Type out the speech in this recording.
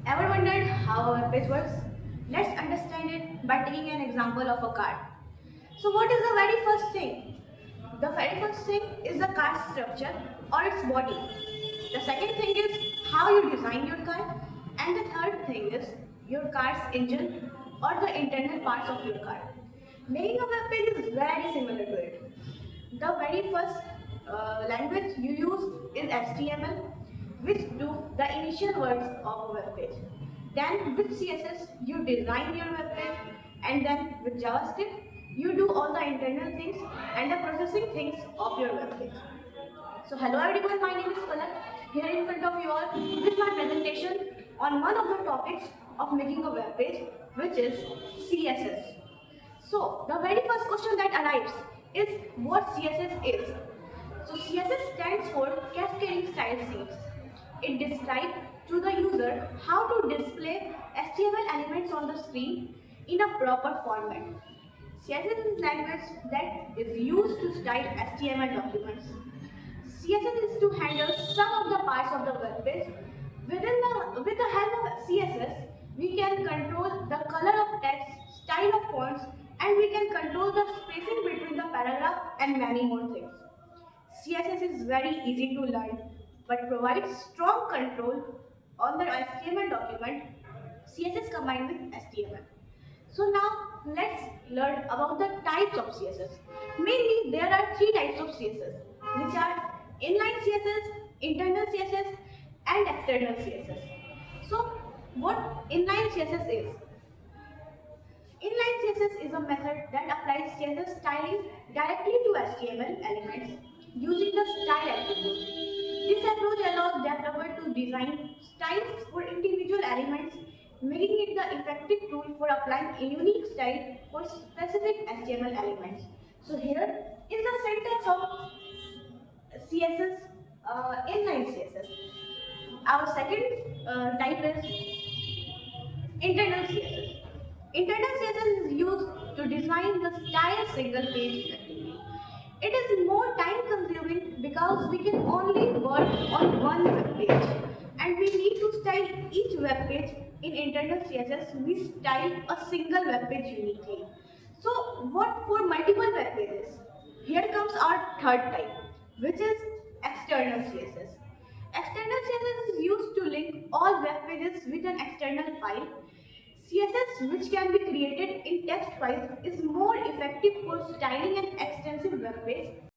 Ever wondered how a web page works? Let's understand it by taking an example of a card. So what is the very first thing? The very first thing is the card structure or its body. The second thing is how you design your card. And the third thing is your card's engine or the internal parts of your card. Making a web page is very similar to it. The very first language you use is HTML, which do the initial words of a web page. Then with CSS, you design your web page, and then with JavaScript, you do all the internal things and the processing things of your web page. So hello everyone, my name is Palak, here in front of you all with my presentation on one of the topics of making a web page, which is CSS. So the very first question that arrives is what CSS is. So CSS stands for Cascading Style Sheets. It describes to the user how to display HTML elements on the screen in a proper format. CSS is language that is used to style HTML documents. CSS is to handle some of the parts of the web page. With the help of CSS, we can control the color of text, style of fonts, and we can control the spacing between the paragraph and many more things. CSS is very easy to learn but provides strong control on the HTML document. CSS combined with HTML. So now let's learn about the types of CSS. Mainly there are three types of CSS, which are inline CSS, internal CSS and external CSS. So what inline CSS is? Inline CSS is a method that applies CSS styling directly to HTML elements using the style attribute. This approach allows developers to design styles for individual elements, making it the effective tool for applying a unique style for specific HTML elements. So here is the syntax of CSS, inline CSS. Our second type is internal CSS. Internal CSS is used to design the style single page effectively. It is more time consuming because we can only work on one web page and we need to style each web page in internal CSS. We style a single web page uniquely. So what for multiple web pages? Here comes our third type, which is external CSS. External CSS is used to link all web pages with an external file. CSS, which can be created in text files, is more effective for styling an extensive web page